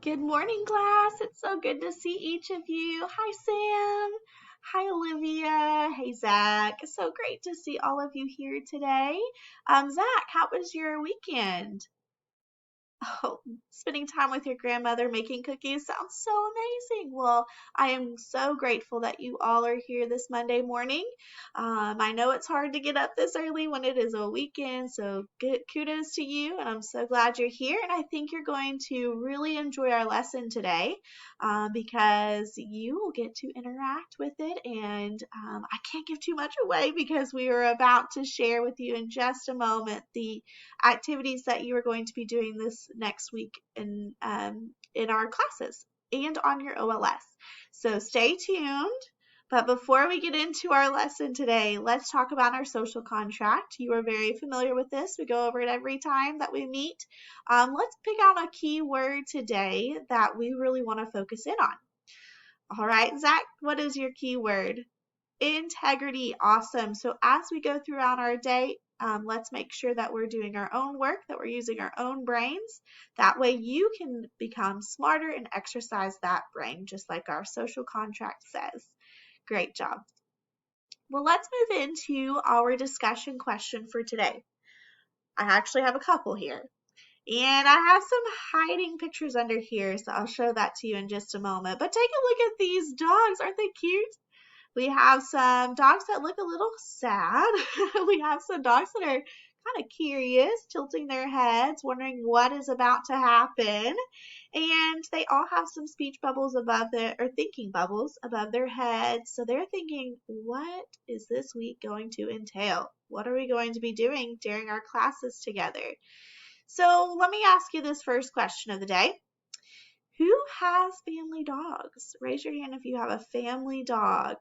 Good morning, class. It's so good to see each of you. Hi, Sam. Hi, Olivia. Hey, Zach. So great to see all of you here today. Zach, how was your weekend? Oh, spending time with your grandmother making cookies sounds so amazing. Well, I am so grateful that you all are here this Monday morning. I know it's hard to get up this early when it is a weekend, so good kudos to you, and I'm so glad you're here. And I think you're going to really enjoy our lesson today because you will get to interact with it. And I can't give too much away because we are about to share with you in just a moment the activities that you are going to be doing this next week in our classes and on your OLS. So stay tuned. But before we get into our lesson today, let's talk about our social contract. You are very familiar with this. We go over it every time that we meet. Let's pick out a key word today that we really want to focus in on. All right, Zach, what is your key word? Integrity. Awesome. So as we go throughout our day, let's make sure that we're doing our own work, that we're using our own brains. That way you can become smarter and exercise that brain, just like our social contract says. Great job. Well, let's move into our discussion question for today. I actually have a couple here. And I have some hiding pictures under here, so I'll show that to you in just a moment. But take a look at these dogs. Aren't they cute? We have some dogs that look a little sad. We have some dogs that are kind of curious, tilting their heads, wondering what is about to happen. And they all have some speech bubbles above or thinking bubbles above their heads. So they're thinking, what is this week going to entail? What are we going to be doing during our classes together? So let me ask you this first question of the day. Who has family dogs? Raise your hand if you have a family dog.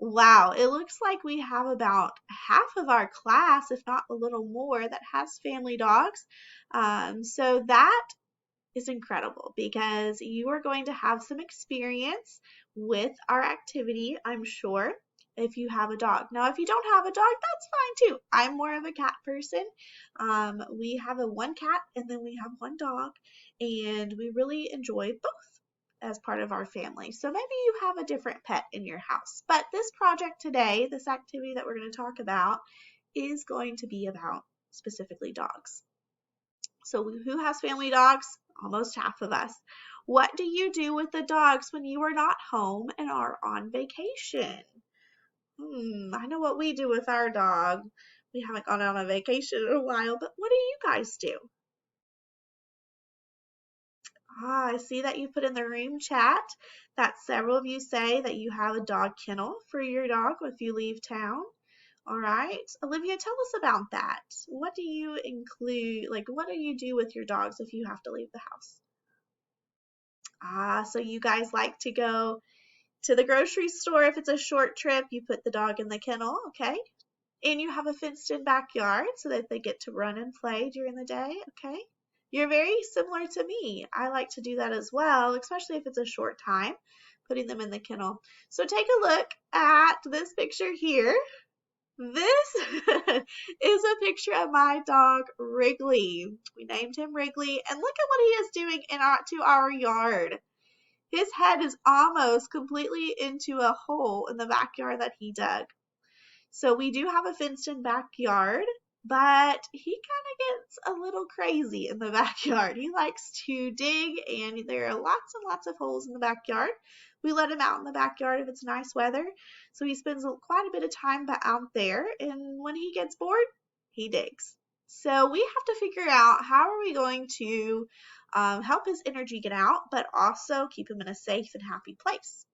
Wow, it looks like we have about half of our class, if not a little more, that has family dogs. So that is incredible because you are going to have some experience with our activity, I'm sure, if you have a dog. Now, if you don't have a dog, that's fine too. I'm more of a cat person. We have one cat and then we have one dog, and we really enjoy both as part of our family. So maybe you have a different pet in your house. But this project today, this activity that we're going to talk about, is going to be about specifically dogs. So who has family dogs? Almost half of us. What do you do with the dogs when you are not home and are on vacation? I know what we do with our dog. We haven't gone on a vacation in a while, but what do you guys do? I see that you put in the room chat that several of you say that you have a dog kennel for your dog if you leave town. All right. Olivia, tell us about that. What do you include, what do you do with your dogs if you have to leave the house? So you guys like to go to the grocery store. If it's a short trip, you put the dog in the kennel, okay? And you have a fenced-in backyard so that they get to run and play during the day, okay? You're very similar to me. I like to do that as well, especially if it's a short time, putting them in the kennel. So take a look at this picture here. This is a picture of my dog, Wrigley. We named him Wrigley, and look at what he is doing to our yard. His head is almost completely into a hole in the backyard that he dug. So we do have a fenced-in backyard, but he kind of gets a little crazy in the backyard. He likes to dig, and there are lots and lots of holes in the backyard. We let him out in the backyard if it's nice weather, so he spends quite a bit of time out there, and when he gets bored, he digs. So we have to figure out how are we going to help his energy get out, but also keep him in a safe and happy place.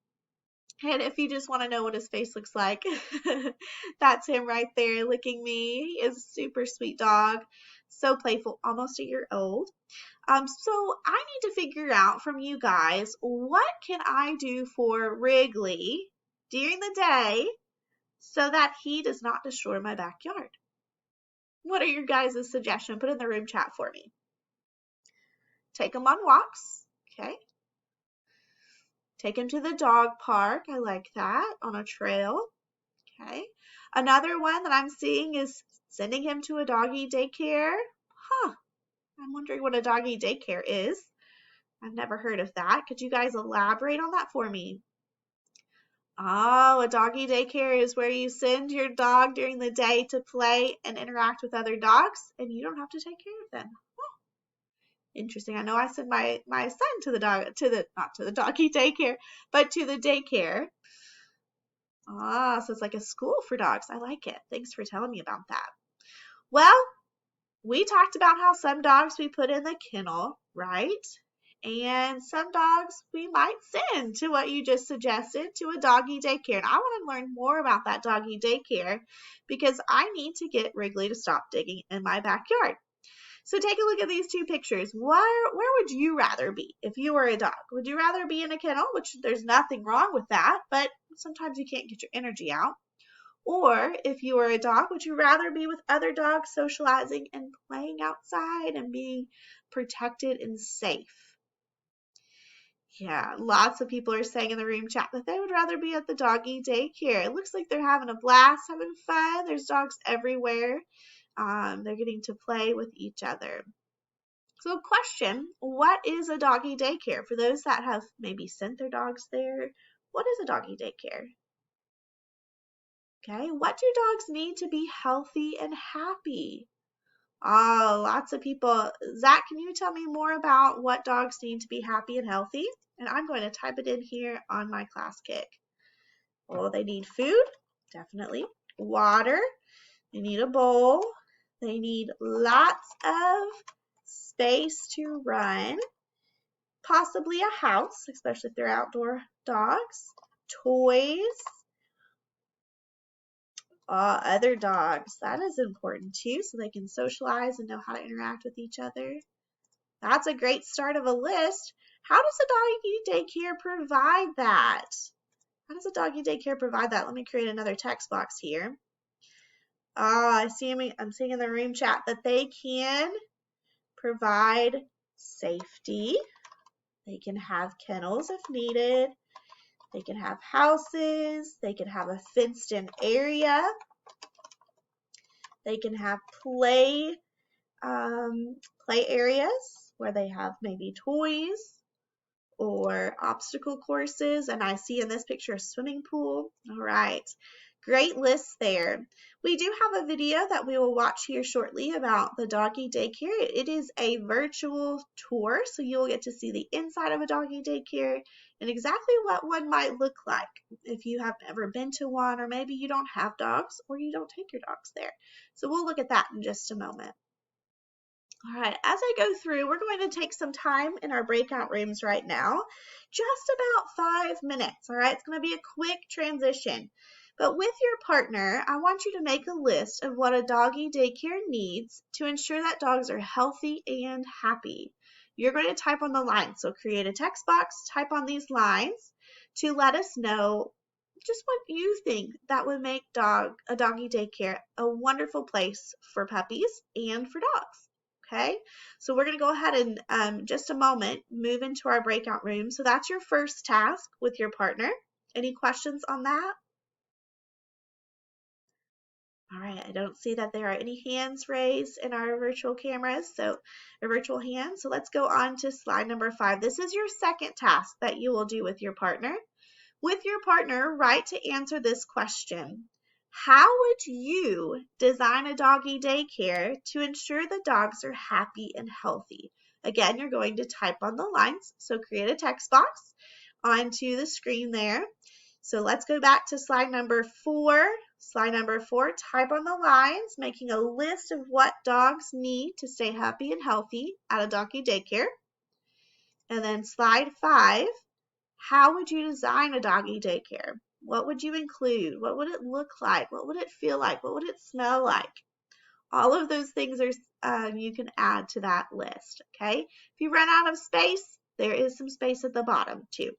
And if you just want to know what his face looks like, that's him right there licking me. He is a super sweet dog, so playful, almost a year old. So I need to figure out from you guys, what can I do for Wrigley during the day so that he does not destroy my backyard? What are your guys' suggestions? Put in the room chat for me. Take him on walks, okay? Take him to the dog park. I like that. On a trail. Okay. Another one that I'm seeing is sending him to a doggy daycare. I'm wondering what a doggy daycare is. I've never heard of that. Could you guys elaborate on that for me? Oh, a doggy daycare is where you send your dog during the day to play and interact with other dogs, and you don't have to take care of them. Oh, interesting. I know I send my son to the not to the doggy daycare, but to the daycare. Ah, so it's like a school for dogs. I like it. Thanks for telling me about that. Well, we talked about how some dogs we put in the kennel, right? And some dogs we might send to what you just suggested, to a doggy daycare. And I want to learn more about that doggy daycare because I need to get Wrigley to stop digging in my backyard. So take a look at these two pictures. Where would you rather be if you were a dog? Would you rather be in a kennel, which there's nothing wrong with that, but sometimes you can't get your energy out? Or if you were a dog, would you rather be with other dogs socializing and playing outside and being protected and safe? Yeah, lots of people are saying in the room chat that they would rather be at the doggy daycare. It looks like they're having a blast, having fun. There's dogs everywhere. They're getting to play with each other. So question, what is a doggy daycare? For those that have maybe sent their dogs there, what is a doggy daycare? Okay, what do dogs need to be healthy and happy? Oh, lots of people. Zach, can you tell me more about what dogs need to be happy and healthy? And I'm going to type it in here on my class kick. Well, they need food, definitely. Water, they need a bowl. They need lots of space to run. Possibly a house, especially if they're outdoor dogs. Toys. Other dogs. That is important too, so they can socialize and know how to interact with each other. That's a great start of a list. How does a doggy daycare provide that? How does a doggy daycare provide that? Let me create another text box here. I'm seeing in the room chat that they can provide safety. They can have kennels if needed. They can have houses. They can have a fenced-in area. They can have play areas where they have maybe toys or obstacle courses. And I see in this picture a swimming pool. All right. Great list there. We do have a video that we will watch here shortly about the doggy daycare. It is a virtual tour, so you'll get to see the inside of a doggy daycare and exactly what one might look like if you have never been to one, or maybe you don't have dogs or you don't take your dogs there. So we'll look at that in just a moment. All right, as I go through, we're going to take some time in our breakout rooms right now, just about 5 minutes, all right? It's going to be a quick transition. But with your partner, I want you to make a list of what a doggy daycare needs to ensure that dogs are healthy and happy. You're going to type on the lines, so create a text box, type on these lines to let us know just what you think that would make a doggy daycare a wonderful place for puppies and for dogs. Okay, so we're going to go ahead and just a moment move into our breakout room. So that's your first task with your partner. Any questions on that? All right, I don't see that there are any hands raised in our virtual cameras, so a virtual hand. So let's go on to slide number 5. This is your second task that you will do with your partner. With your partner, write to answer this question. How would you design a doggy daycare to ensure the dogs are happy and healthy? Again, you're going to type on the lines, so create a text box onto the screen there. So let's go back to slide number 4. Slide number 4, type on the lines, making a list of what dogs need to stay happy and healthy at a doggy daycare. And then slide 5, how would you design a doggy daycare? What would you include? What would it look like? What would it feel like? What would it smell like? All of those things are you can add to that list, okay? If you run out of space, there is some space at the bottom too.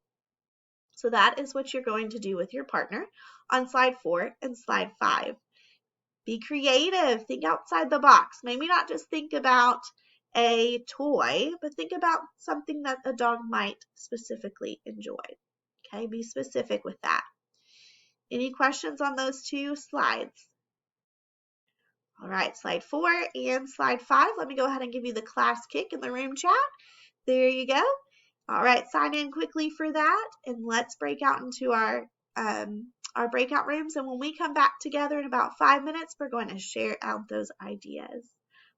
So that is what you're going to do with your partner on slide 4 and slide 5. Be creative. Think outside the box. Maybe not just think about a toy, but think about something that a dog might specifically enjoy. Okay, be specific with that. Any questions on those two slides? All right, slide 4 and slide 5. Let me go ahead and give you the class kick in the room chat. There you go. All right, sign in quickly for that, and let's break out into our breakout rooms. And when we come back together in about 5 minutes, we're going to share out those ideas.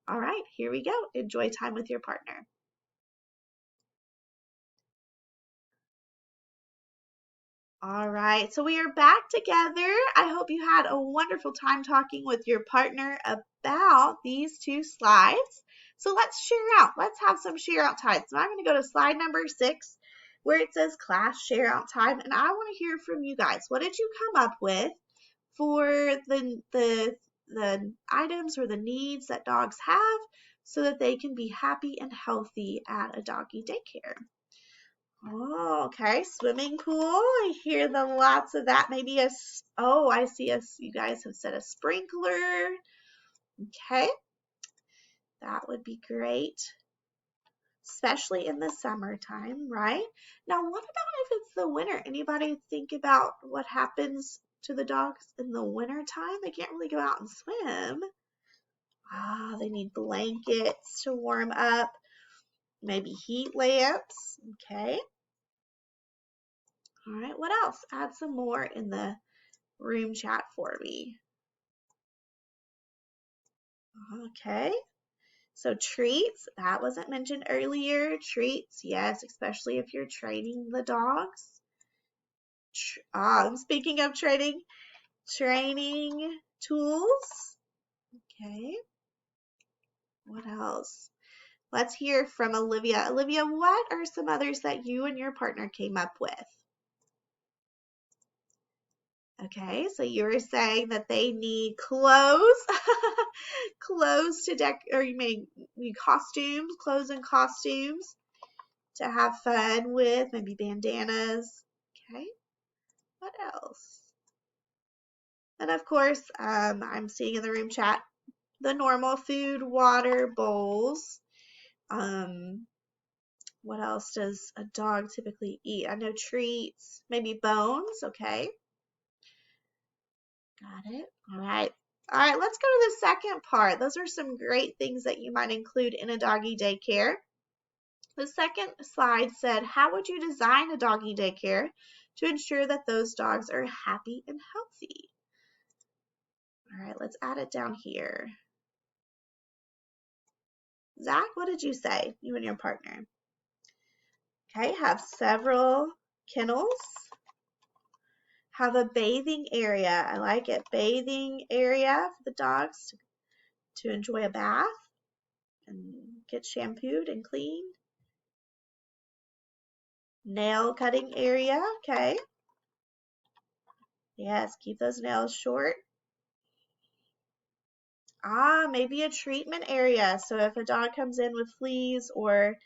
All right, here we go. Enjoy time with your partner. All right, so we are back together. I hope you had a wonderful time talking with your partner about these two slides. So let's share out. Let's have some share out time. So I'm going to go to slide number 6 where it says class share out time. And I want to hear from you guys. What did you come up with for the items or the needs that dogs have so that they can be happy and healthy at a doggy daycare? Oh, okay. Swimming pool. I hear the lots of that. Maybe oh, I see you guys have said a sprinkler. Okay. That would be great, especially in the summertime, right? Now, what about if it's the winter? Anybody think about what happens to the dogs in the wintertime? They can't really go out and swim. Ah, they need blankets to warm up, maybe heat lamps. Okay. All right, what else? Add some more in the room chat for me. Okay, so treats, that wasn't mentioned earlier. Treats, yes, especially if you're training the dogs. Speaking of training tools. Okay, what else? Let's hear from Olivia. Olivia, what are some others that you and your partner came up with? Okay, so you were saying that they need clothes, clothes to or you mean costumes, clothes and costumes to have fun with, maybe bandanas. Okay, what else? And of course, I'm seeing in the room chat the normal food, water, bowls. What else does a dog typically eat? I know treats, maybe bones. Okay. Got it. All right. All right, let's go to the second part. Those are some great things that you might include in a doggy daycare. The second slide said, how would you design a doggy daycare to ensure that those dogs are happy and healthy? All right, let's add it down here. Zach, what did you say, you and your partner? Okay, have several kennels. Have a bathing area. I like it. Bathing area for the dogs to enjoy a bath and get shampooed and cleaned. Nail cutting area. Okay. Yes, keep those nails short. Maybe a treatment area. So if a dog comes in with fleas or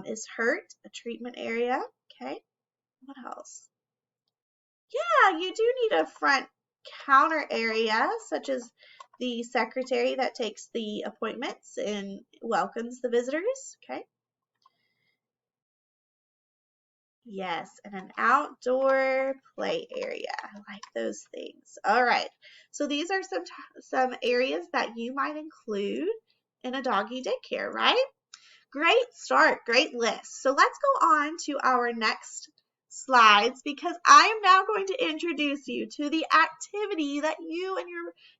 is hurt, a treatment area. Okay. What else? Yeah, you do need a front counter area, such as the secretary that takes the appointments and welcomes the visitors. Okay. Yes, and an outdoor play area. I like those things. All right. So these are some areas that you might include in a doggy daycare, right? Great start, great list. So let's go on to our next slides because I am now going to introduce you to the activity that you and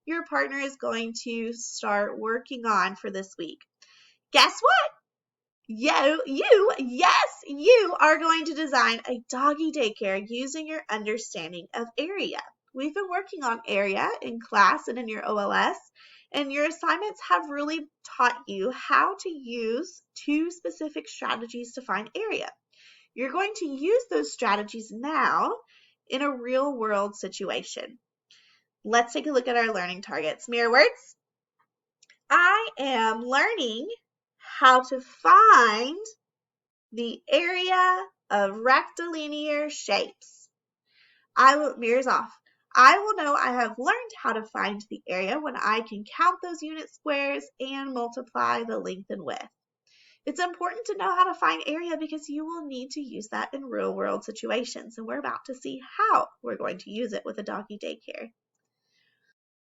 your partner is going to start working on for this week. Guess what? Yes, you are going to design a doggy daycare using your understanding of area. We've been working on area in class and in your OLS, and your assignments have really taught you how to use 2 specific strategies to find area. You're going to use those strategies now in a real world situation. Let's take a look at our learning targets. Mirror words. I am learning how to find the area of rectilinear shapes. Mirrors off. I will know I have learned how to find the area when I can count those unit squares and multiply the length and width. It's important to know how to find area because you will need to use that in real world situations, and we're about to see how we're going to use it with a doggy daycare.